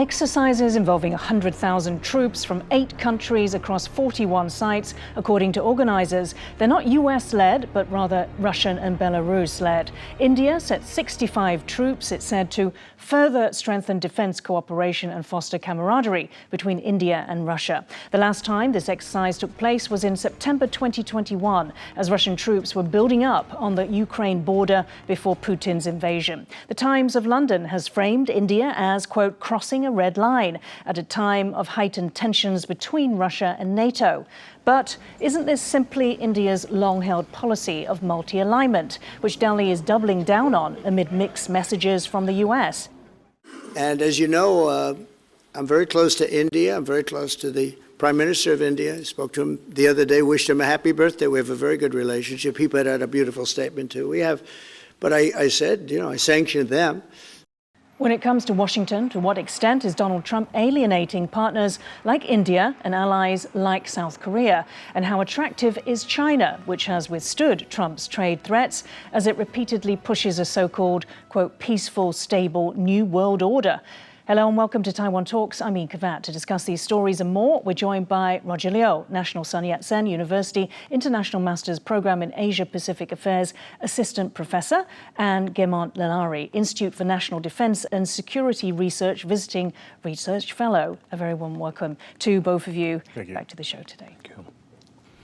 Exercises involving 100,000 troops from 8 countries across 41 sites, according to organisers. They're not US-led, but rather Russian and Belarus-led. India sent 65 troops, it said, to further strengthen defence cooperation and foster camaraderie between India and Russia. The last time this exercise took place was in September 2021, as Russian troops were building up on the Ukraine border before Putin's invasion. The Times of London has framed India as, quote, crossing a red line at a time of heightened tensions between Russia and NATO. But isn't this simply India's long-held policy of multi-alignment, which Delhi is doubling down on amid mixed messages from the US? And as you know, I'm very close to India. I'm very close to the Prime Minister of India. I spoke to him the other day, wished him a happy birthday. We have a very good relationship. He put out a beautiful statement too. We have, but I said, I sanctioned them. When it comes to Washington, to what extent is Donald Trump alienating partners like India and allies like South Korea? And how attractive is China, which has withstood Trump's trade threats as it repeatedly pushes a so-called, quote, peaceful, stable new world order? Hello and welcome to Taiwan Talks. I'm Yin Kavat. To discuss these stories and more, we're joined by Roger Liu, National Sun Yat-sen University International Masters Program in Asia-Pacific Affairs Assistant Professor, and Gemont Lalari, Institute for National Defense and Security Research Visiting Research Fellow. A very warm welcome to both of you. Thank you. Back to the show today. Thank you.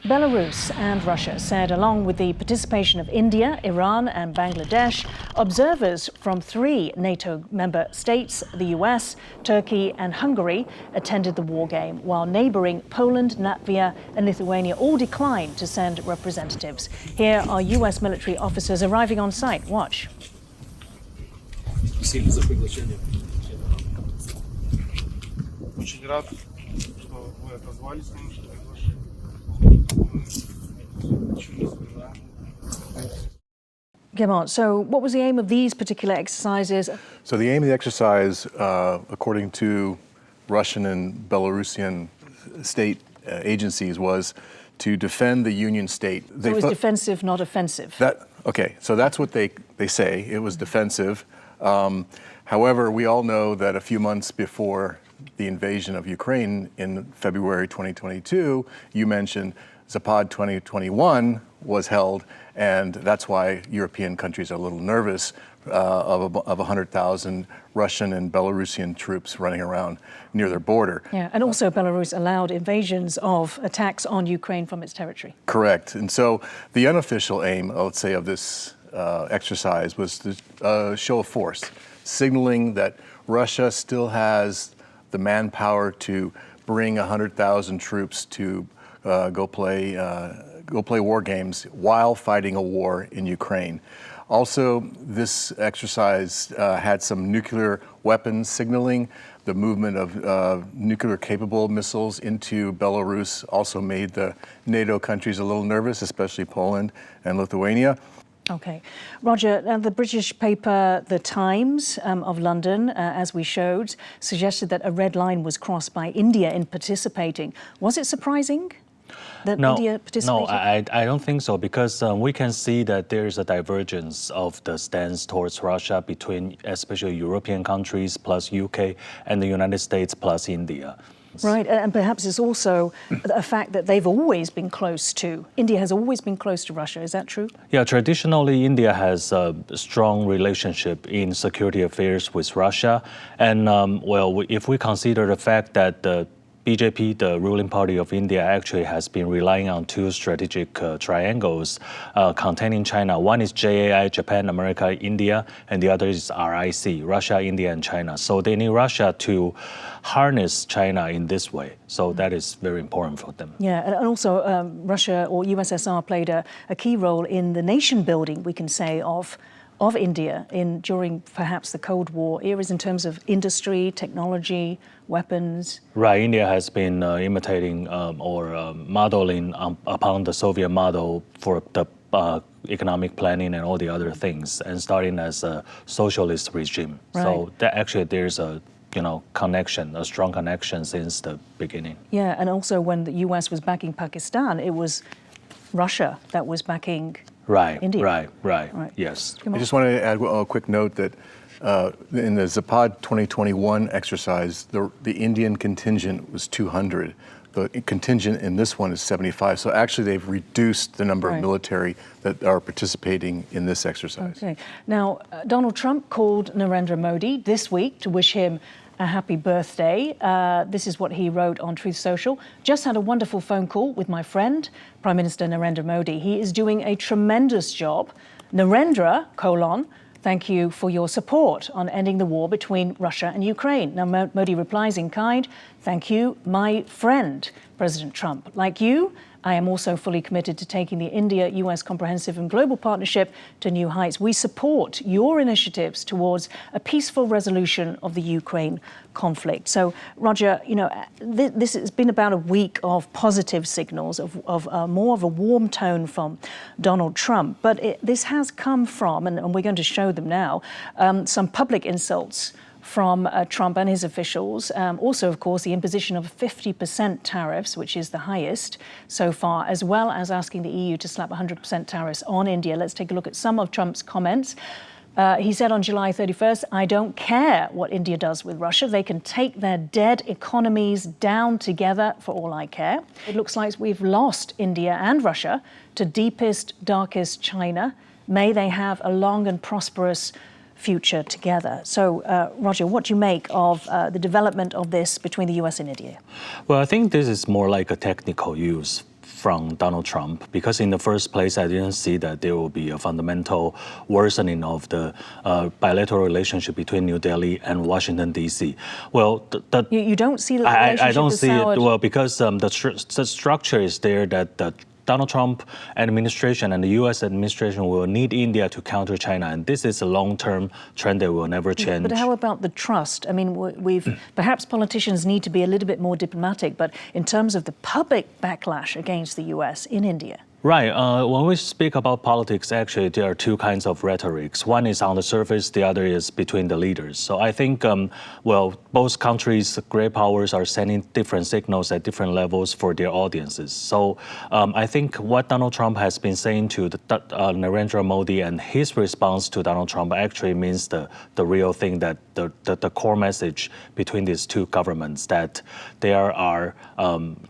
Belarus and Russia said, along with the participation of India, Iran and Bangladesh, observers from 3 NATO member states, the US, Turkey and Hungary, attended the war game, while neighbouring Poland, Latvia and Lithuania all declined to send representatives. Here are US military officers arriving on site. Watch. Gemont, so what was the aim of these particular exercises? So the aim of the exercise, according to Russian and Belarusian state agencies, was to defend the Union state. So it was defensive, not offensive? Okay, so that's what they say. It was defensive. However, we all know that a few months before the invasion of Ukraine in February 2022, you mentioned Zapad 2021 was held, and that's why European countries are a little nervous of 100,000 Russian and Belarusian troops running around near their border. Yeah, and also Belarus allowed invasions of attacks on Ukraine from its territory. Correct. And so the unofficial aim, let's say, of this exercise was to show of force, signaling that Russia still has the manpower to bring 100,000 troops to go play war games while fighting a war in Ukraine. Also, this exercise had some nuclear weapons signaling. The movement of nuclear-capable missiles into Belarus also made the NATO countries a little nervous, especially Poland and Lithuania. Okay. Roger, the British paper The Times of London, as we showed, suggested that a red line was crossed by India in participating. Was it surprising that India participated? No, I don't think so, because we can see that there is a divergence of the stance towards Russia between especially European countries plus UK and the United States plus India. Right, and perhaps it's also a fact that they've always been close to, India has always been close to Russia, is that true? Yeah, traditionally India has a strong relationship in security affairs with Russia. And well, if we consider the fact that the BJP, the ruling party of India, actually has been relying on 2 strategic triangles containing China. One is JAI, Japan, America, India, and the other is RIC, Russia, India, and China. So they need Russia to harness China in this way. So that is very important for them. Yeah, and also Russia or USSR played a key role in the nation building, we can say, of India during perhaps the Cold War eras in terms of industry, technology, weapons. Right, India has been imitating or modeling upon the Soviet model for the economic planning and all the other things, and starting as a socialist regime. Right. So that actually there's a connection, a strong connection since the beginning. Yeah, and also when the US was backing Pakistan, it was Russia that was backing Right, India. right, yes. I just wanted to add a quick note that In the Zapad 2021 exercise, the Indian contingent was 200. The contingent in this one is 75. So actually, they've reduced the number of military that are participating in this exercise. Okay. Now, Donald Trump called Narendra Modi this week to wish him a happy birthday. This is what he wrote on Truth Social. Just had a wonderful phone call with my friend, Prime Minister Narendra Modi. He is doing a tremendous job. Narendra, thank you for your support on ending the war between Russia and Ukraine. Now, Modi replies in kind, thank you, my friend, President Trump. Like you, I am also fully committed to taking the India-US Comprehensive and Global Partnership to new heights. We support your initiatives towards a peaceful resolution of the Ukraine conflict. So, Roger, you know, this has been about a week of positive signals, of more of a warm tone from Donald Trump. But this has come from, and we're going to show them now, some public insults from Trump and his officials. Also, of course, the imposition of 50% tariffs, which is the highest so far, as well as asking the EU to slap 100% tariffs on India. Let's take a look at some of Trump's comments. He said on July 31st, I don't care what India does with Russia. They can take their dead economies down together for all I care. It looks like we've lost India and Russia to deepest, darkest China. May they have a long and prosperous future together. So, Roger, what do you make of the development of this between the US and India? Well, I think this is more like a technical use from Donald Trump, because in the first place, I didn't see that there will be a fundamental worsening of the bilateral relationship between New Delhi and Washington, D.C. Well, you don't see that the relationship I don't see soured. it, well, because the structure is there that the Donald Trump administration and the U.S. administration will need India to counter China, and this is a long-term trend that will never change. But how about the trust? I mean, perhaps politicians need to be a little bit more diplomatic, but in terms of the public backlash against the U.S. in India. Right. When we speak about politics, actually, there are two kinds of rhetorics. One is on the surface, the other is between the leaders. So I think, both countries, great powers, are sending different signals at different levels for their audiences. So I think what Donald Trump has been saying to Narendra Modi and his response to Donald Trump actually means the real thing, that the core message between these two governments, that there are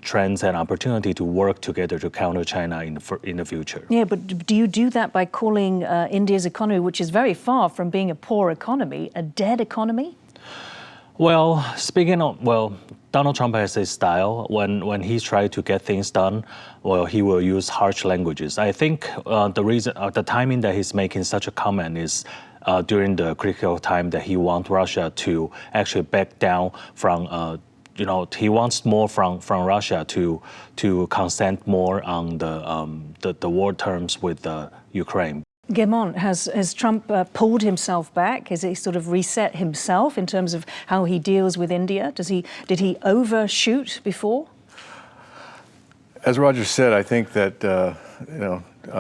trends and opportunity to work together to counter China in the future. Yeah, but do you do that by calling India's economy, which is very far from being a poor economy, a dead economy? Well, Donald Trump has his style. When he tries to get things done, well, he will use harsh languages. I think the timing that he's making such a comment is during the critical time that he wants Russia to actually back down from. He wants more from Russia to consent more on the war terms with Ukraine. Gemon, has Trump pulled himself back? Has he sort of reset himself in terms of how he deals with India? Did he overshoot before? As Roger said, I think that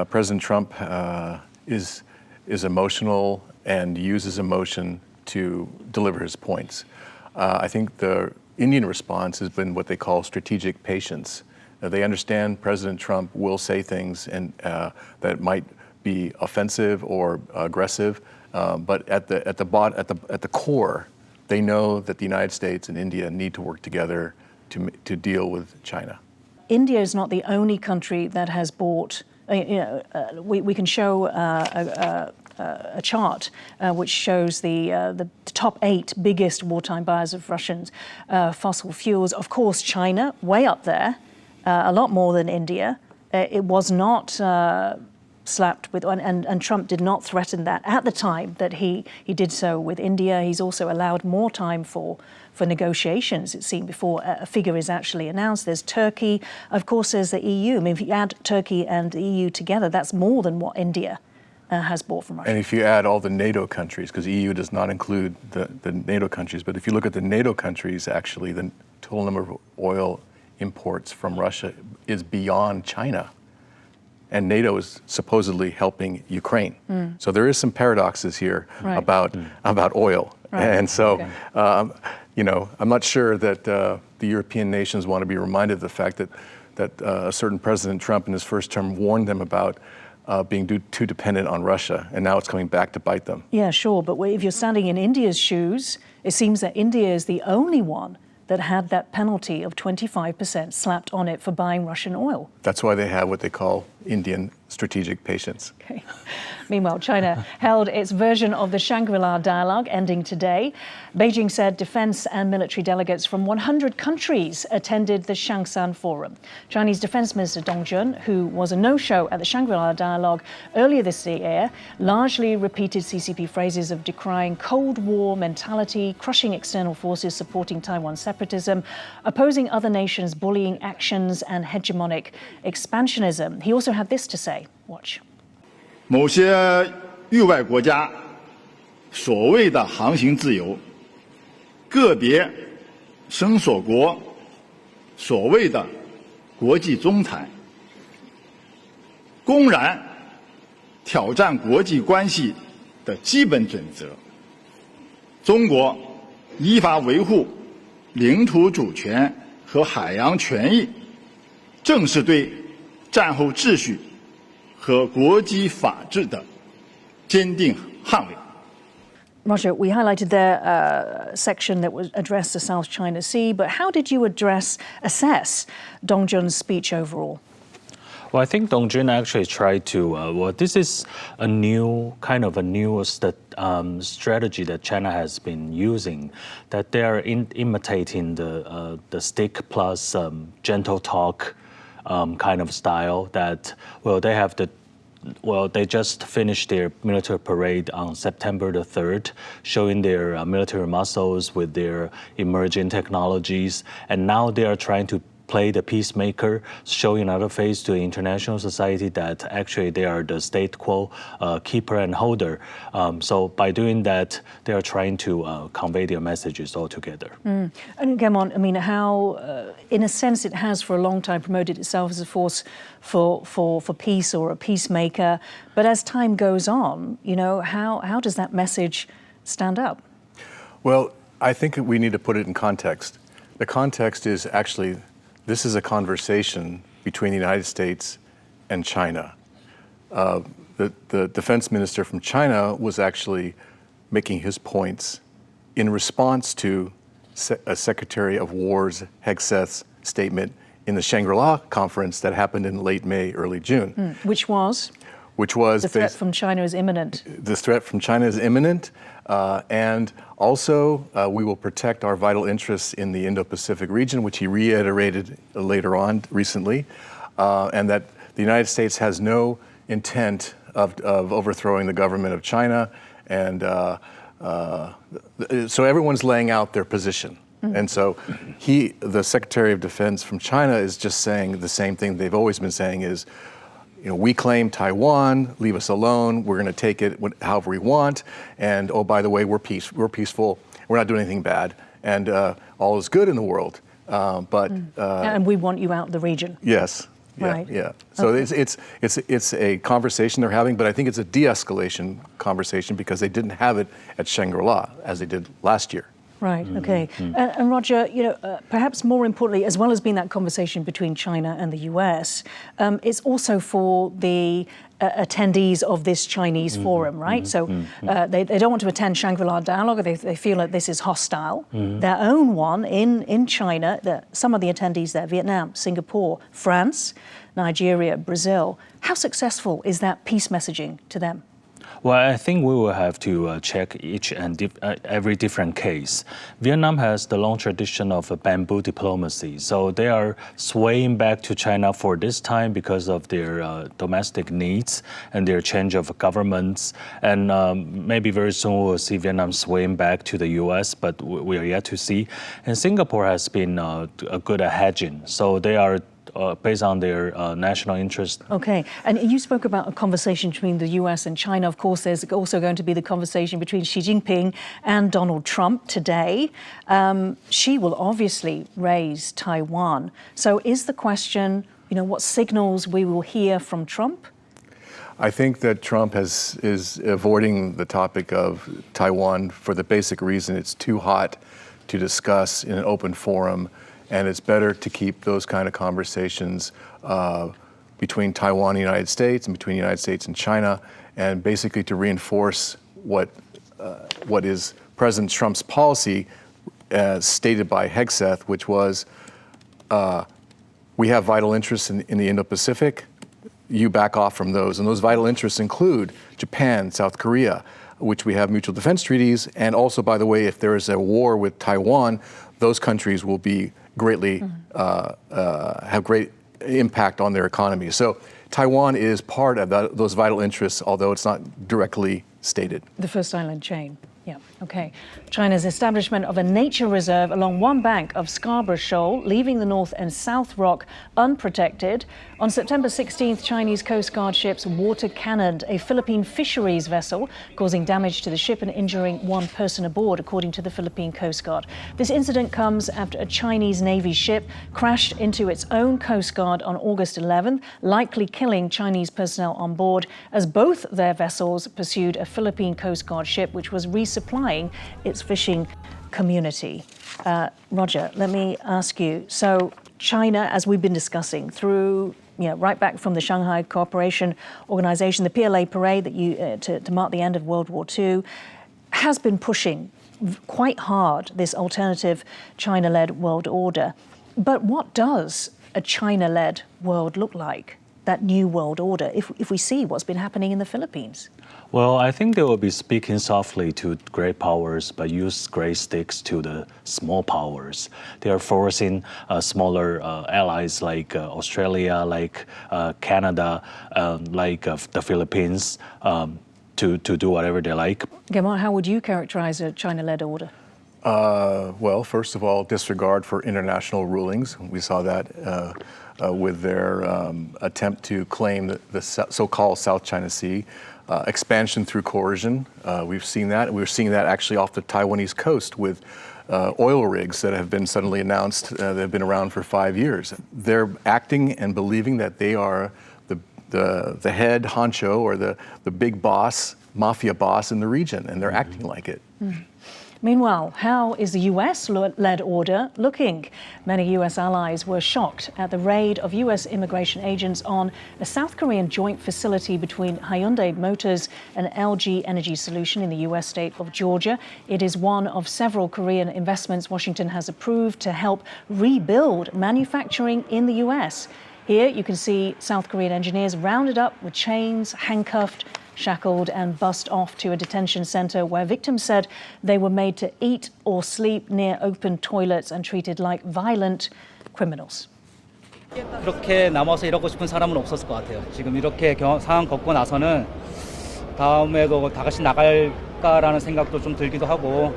President Trump is emotional and uses emotion to deliver his points. I think the Indian response has been what they call strategic patience. They understand President Trump will say things and that might be offensive or aggressive, but at the core, they know that the United States and India need to work together to deal with China. India is not the only country that has bought. We can show a chart which shows the top 8 biggest wartime buyers of Russian fossil fuels. Of course, China, way up there, a lot more than India. It was not slapped with, and Trump did not threaten that at the time that he did so with India. He's also allowed more time for negotiations, it seemed, before a figure is actually announced. There's Turkey, of course, there's the EU. I mean, if you add Turkey and the EU together, that's more than what India has bought from Russia. And if you add all the NATO countries, because EU does not include the NATO countries, but if you look at the NATO countries, actually, the total number of oil imports from Russia is beyond China. And NATO is supposedly helping Ukraine. So there is some paradoxes here about oil. Right. And so, I'm not sure that the European nations want to be reminded of the fact that a certain President Trump in his first term warned them about being too dependent on Russia, and now it's coming back to bite them. Yeah, sure. But if you're standing in India's shoes, it seems that India is the only one that had that penalty of 25% slapped on it for buying Russian oil. That's why they have what they call Indian strategic patience. Okay. Meanwhile, China held its version of the Shangri-La dialogue, ending today. Beijing said defense and military delegates from 100 countries attended the Xiangshan Forum. Chinese Defense Minister Dong Jun, who was a no-show at the Shangri-La dialogue earlier this year, largely repeated CCP phrases of decrying Cold War mentality, crushing external forces supporting Taiwan separatism, opposing other nations' bullying actions and hegemonic expansionism. He also had this to say. Watch. 某些域外国家所谓的航行自由，个别声索国所谓的国际宗裁，公然挑战国际关系的基本准则。中国依法维护领土主权和海洋权益，正是对战后秩序和国际法治的坚定捍卫。 Roger, we highlighted there a section that was addressed to South China Sea, but how did you assess Dong Jun's speech overall? Well, I think Dong Jun actually tried to, this is a new strategy that China has been using, that they are imitating the stick plus gentle talk kind of style that, they just finished their military parade on September the 3rd, showing their military muscles with their emerging technologies. And now they are trying to play the peacemaker, showing another face to the international society that actually they are the state quo keeper and holder. So by doing that, they are trying to convey their messages all together. And Gamon, I mean, how, in a sense, it has for a long time promoted itself as a force for peace or a peacemaker. But as time goes on, how does that message stand up? Well, I think we need to put it in context. The context is actually, this is a conversation between the United States and China. The defense minister from China was actually making his points in response to Secretary of War's Hegseth's statement in the Shangri-La conference that happened in late May, early June. Which was? Which was the threat from China is imminent. The threat from China is imminent, and also we will protect our vital interests in the Indo-Pacific region, which he reiterated later on recently, and that the United States has no intent of overthrowing the government of China, and so everyone's laying out their position. And so the Secretary of Defense from China is just saying the same thing they've always been saying is, we claim Taiwan, leave us alone, we're going to take it however we want, and oh, by the way, we're peaceful, we're not doing anything bad, and all is good in the world. And we want you out of the region. Yes. Yeah, right. Yeah. So okay. It's a conversation they're having, but I think it's a de-escalation conversation because they didn't have it at Shangri-La as they did last year. Right, okay. And Roger, perhaps more importantly, as well as being that conversation between China and the US, it's also for the attendees of this Chinese forum, right? So they don't want to attend Shangri-La dialogue. They feel that this is hostile. Their own one in China, some of the attendees there, Vietnam, Singapore, France, Nigeria, Brazil. How successful is that peace messaging to them? Well, I think we will have to check each and every different case. Vietnam has the long tradition of bamboo diplomacy, so they are swaying back to China for this time because of their domestic needs and their change of governments. And maybe very soon we'll see Vietnam swaying back to the US, but we are yet to see. And Singapore has been good at hedging, so they are based on their national interest. Okay, and you spoke about a conversation between the US and China. Of course, there's also going to be the conversation between Xi Jinping and Donald Trump today. Xi will obviously raise Taiwan. So is the question, what signals we will hear from Trump? I think that Trump is avoiding the topic of Taiwan for the basic reason it's too hot to discuss in an open forum. And it's better to keep those kind of conversations between Taiwan and the United States and between the United States and China, and basically to reinforce what is President Trump's policy as stated by Hegseth, which was we have vital interests in the Indo-Pacific, you back off from those. And those vital interests include Japan, South Korea, which we have mutual defense treaties, and also, by the way, if there is a war with Taiwan, those countries will be greatly, have great impact on their economy. So Taiwan is part of those vital interests, although it's not directly stated. The first island chain. Yeah, okay. China's establishment of a nature reserve along one bank of Scarborough Shoal, leaving the North and South Rock unprotected. On September 16th, Chinese Coast Guard ships water cannoned a Philippine fisheries vessel, causing damage to the ship and injuring one person aboard, according to the Philippine Coast Guard. This incident comes after a Chinese Navy ship crashed into its own Coast Guard on August 11th, likely killing Chinese personnel on board, as both their vessels pursued a Philippine Coast Guard ship, which was resupplying its fishing community. Roger, let me ask you, so China, as we've been discussing, through right back from the Shanghai Cooperation Organization, the PLA parade that to mark the end of World War II, has been pushing quite hard this alternative China-led world order. But what does a China-led world look like, that new world order, if we see what's been happening in the Philippines? Well, I think they will be speaking softly to great powers, but use great sticks to the small powers. They are forcing smaller allies like Australia, like Canada, like the Philippines to do whatever they like. Gemma, how would you characterize a China-led order? Well, first of all, disregard for international rulings. We saw that with their attempt to claim the so-called South China Sea. Expansion through coercion. We've seen that. We're seeing that actually off the Taiwanese coast with oil rigs that have been suddenly announced that have been around for 5 years. They're acting and believing that they are the head honcho or the big boss, mafia boss in the region, and they're acting like it. Meanwhile, how is the US-led order looking? Many US allies were shocked at the raid of US immigration agents on a South Korean joint facility between Hyundai Motors and LG Energy Solution in the US state of Georgia. It is one of several Korean investments Washington has approved to help rebuild manufacturing in the US. Here you can see South Korean engineers rounded up with chains, handcuffed, shackled and bussed off to a detention center where victims said they were made to eat or sleep near open toilets and treated like violent criminals. 그렇게 남아서 이러고 싶은 사람은 없었을 것 같아요. 지금 이렇게 상황 겪고 나서는 다음에 다 같이 나갈까라는 생각도 좀 들기도 하고.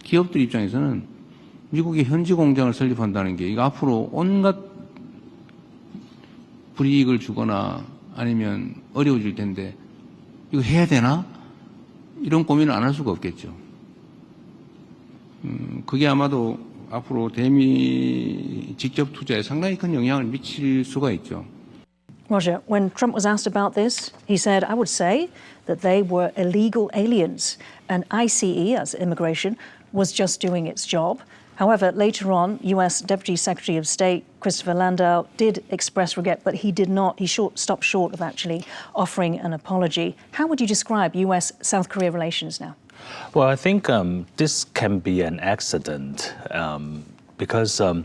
기업들 입장에서는 미국의 현지 공장을 설립한다는 게 이거 앞으로 온갖 불이익을 주거나 아니면 어려워질 텐데 이거 해야 되나? 이런 고민을 안 할 수가 없겠죠. 그게 아마도 앞으로 대미 직접 투자에 상당히 큰 영향을 미칠 수가 있죠. Roger, when Trump was asked about this, he said, I would say that they were illegal aliens and ICE, as immigration, was just doing its job. However, later on, US Deputy Secretary of State Christopher Landau did express regret, but he did not, stopped short of actually offering an apology. How would you describe US-South Korea relations now? Well, I think this can be an accident because, a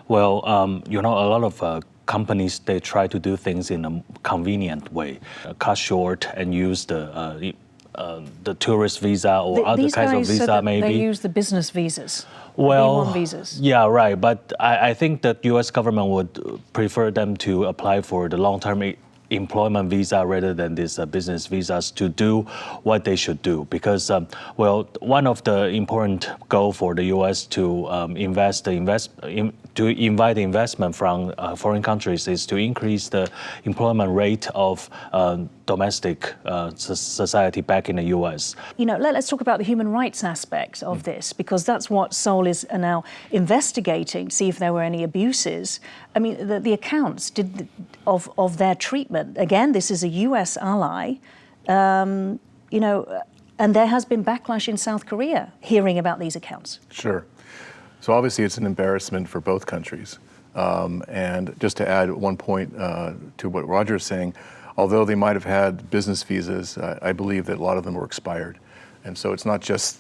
lot of companies, they try to do things in a convenient way, cut short and use the tourist visa or other kinds of visa, maybe. They use the business visas. Well, B1 visas. Yeah, right. But I think that U.S. government would prefer them to apply for the long-term employment visa rather than these business visas to do what they should do. Because, one of the important goal for the U.S. to invite investment from foreign countries is to increase the employment rate of domestic society back in the U.S. Let's talk about the human rights aspect of this, because that's what Seoul is now investigating, see if there were any abuses. I mean, the accounts of their treatment. Again, this is a U.S. ally, and there has been backlash in South Korea hearing about these accounts. Sure. So obviously it's an embarrassment for both countries. And just to add one point to what Roger is saying, although they might have had business visas, I believe that a lot of them were expired. And so it's not just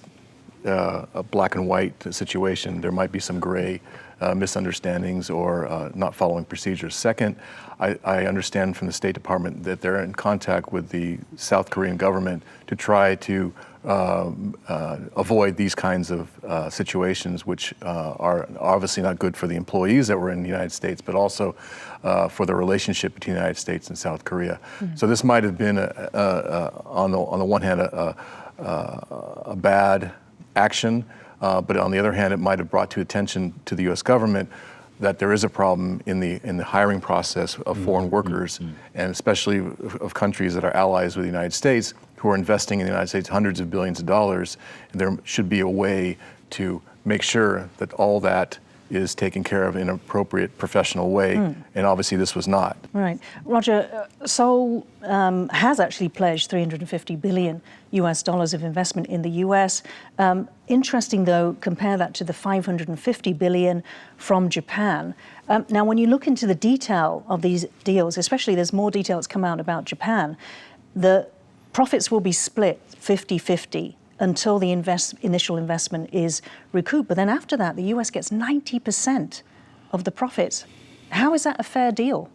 a black and white situation. There might be some gray misunderstandings or not following procedures. Second, I understand from the State Department that they're in contact with the South Korean government to try to avoid these kinds of situations, which are obviously not good for the employees that were in the United States, but also for the relationship between the United States and South Korea. So this might have been, on the one hand, a bad action, but on the other hand, it might have brought to attention to the U.S. government that there is a problem in the hiring process of foreign workers, and especially of countries that are allies with the United States, who are investing in the United States hundreds of billions of dollars. And there should be a way to make sure that all that is taken care of in an appropriate professional way, and obviously this was not. Right. Roger, Seoul has actually pledged $350 billion of investment in the US. Interesting, though, compare that to the $550 billion from Japan. Now, when you look into the detail of these deals, especially there's more detail that's come out about Japan, the profits will be split 50-50 until the initial investment is recouped. But then after that, the US gets 90% of the profits. How is that a fair deal?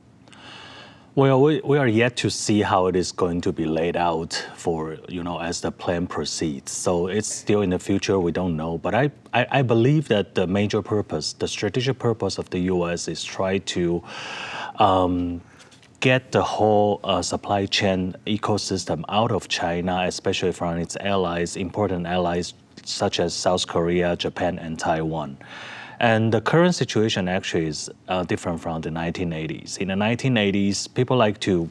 Well, we are yet to see how it is going to be laid out for, as the plan proceeds. So it's still in the future, we don't know. But I believe that the major purpose, the strategic purpose of the US is try to get the whole supply chain ecosystem out of China, especially from its allies, important allies such as South Korea, Japan, and Taiwan. And the current situation actually is different from the 1980s. In the 1980s, people like to,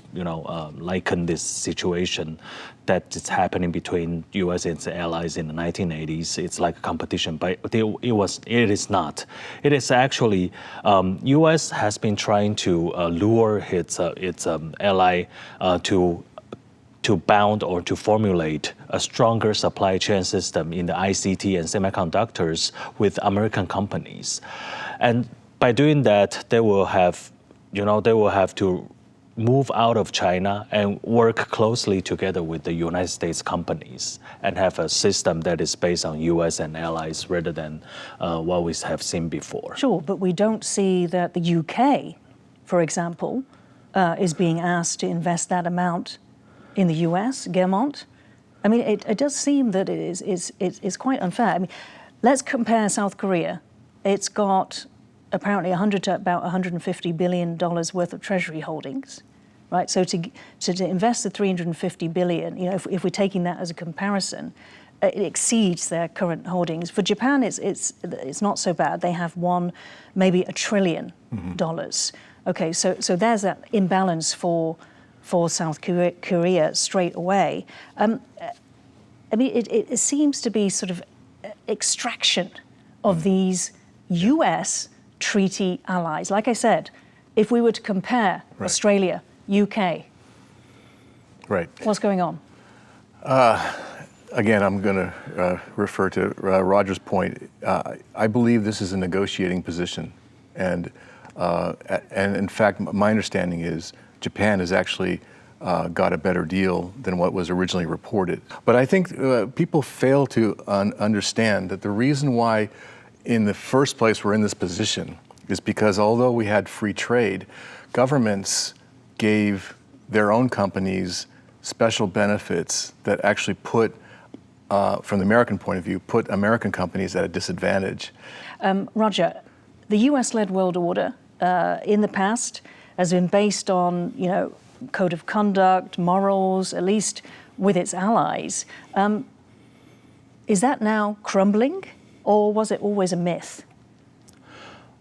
liken this situation that is happening between U.S. and its allies in the 1980s. It's like a competition, but it is not. It is actually U.S. has been trying to lure its ally to bound or to formulate a stronger supply chain system in the ICT and semiconductors with American companies. And by doing that, they will have to move out of China and work closely together with the United States companies and have a system that is based on US and allies rather than what we have seen before. Sure, but we don't see that the UK, for example, is being asked to invest that amount in the US, Guermont. I mean, it does seem that it's quite unfair. I mean, let's compare South Korea. It's got apparently $100 to about $150 billion worth of treasury holdings, right? So to invest the $350 billion, if we're taking that as a comparison, it exceeds their current holdings. For Japan, it's not so bad. They have maybe $1 trillion. Okay, so there's that imbalance for South Korea straight away. I mean, it seems to be sort of extraction of these US treaty allies. Like I said, if we were to compare Australia, UK, what's going on? Again, I'm going to refer to Roger's point. I believe this is a negotiating position. And in fact, my understanding is Japan has actually got a better deal than what was originally reported. But I think people fail to understand that the reason why in the first place we're in this position is because although we had free trade, governments gave their own companies special benefits that actually put, from the American point of view, put American companies at a disadvantage. Roger, the US-led world order in the past has been based on, code of conduct, morals, at least with its allies. Is that now crumbling, or was it always a myth?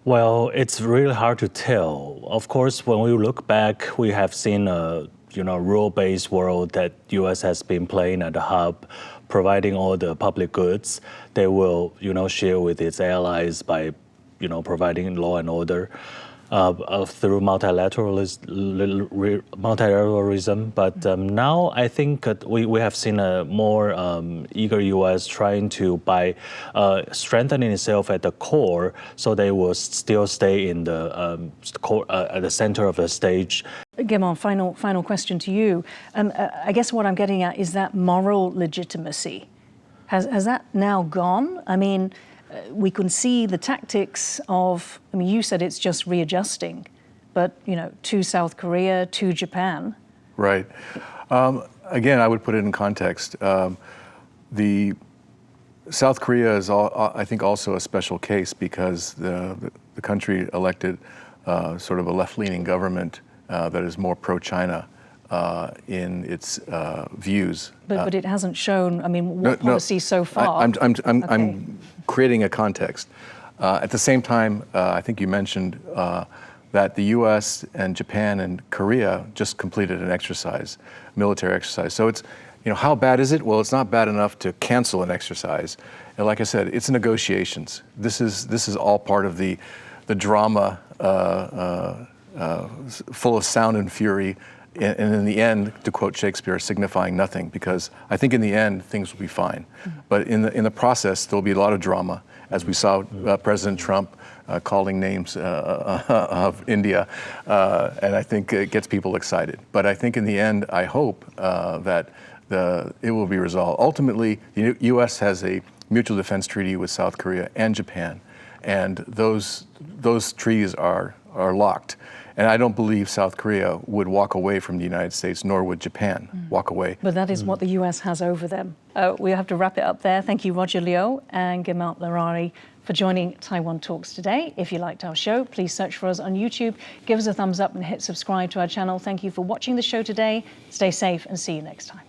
Well, it's really hard to tell. Of course, when we look back, we have seen a rule-based world that U.S. has been playing at the hub, providing all the public goods. They will, share with its allies by, providing law and order. through multilateralism. But now I think we have seen a more eager U.S. trying to, by strengthening itself at the core, so they will still stay in the core, at the center of the stage. Gamal, final question to you. I guess what I'm getting at is that moral legitimacy. Has that now gone? I mean, we can see the tactics of, I mean, you said it's just readjusting, but, you know, to South Korea, to Japan. Right. Again, I would put it in context. The South Korea is, I think, also a special case because the country elected sort of a left-leaning government that is more pro-China in its views. But it hasn't shown, I mean, what policy so far? I'm creating a context. At the same time, I think you mentioned that the U.S. and Japan and Korea just completed an exercise, military exercise. So it's, you know, how bad is it? Well, it's not bad enough to cancel an exercise. And like I said, it's negotiations. This is all part of the drama, full of sound and fury. And in the end, to quote Shakespeare, signifying nothing, because I think in the end, things will be fine. But in the process, there'll be a lot of drama, as we saw President Trump calling names of India, and I think it gets people excited. But I think in the end, I hope that it will be resolved. Ultimately, the U.S. has a mutual defense treaty with South Korea and Japan, and those treaties are locked. And I don't believe South Korea would walk away from the United States, nor would Japan walk away. But that is what the US has over them. We have to wrap it up there. Thank you, Roger Liu and Gamal Larari, for joining Taiwan Talks today. If you liked our show, please search for us on YouTube, give us a thumbs up and hit subscribe to our channel. Thank you for watching the show today. Stay safe and see you next time.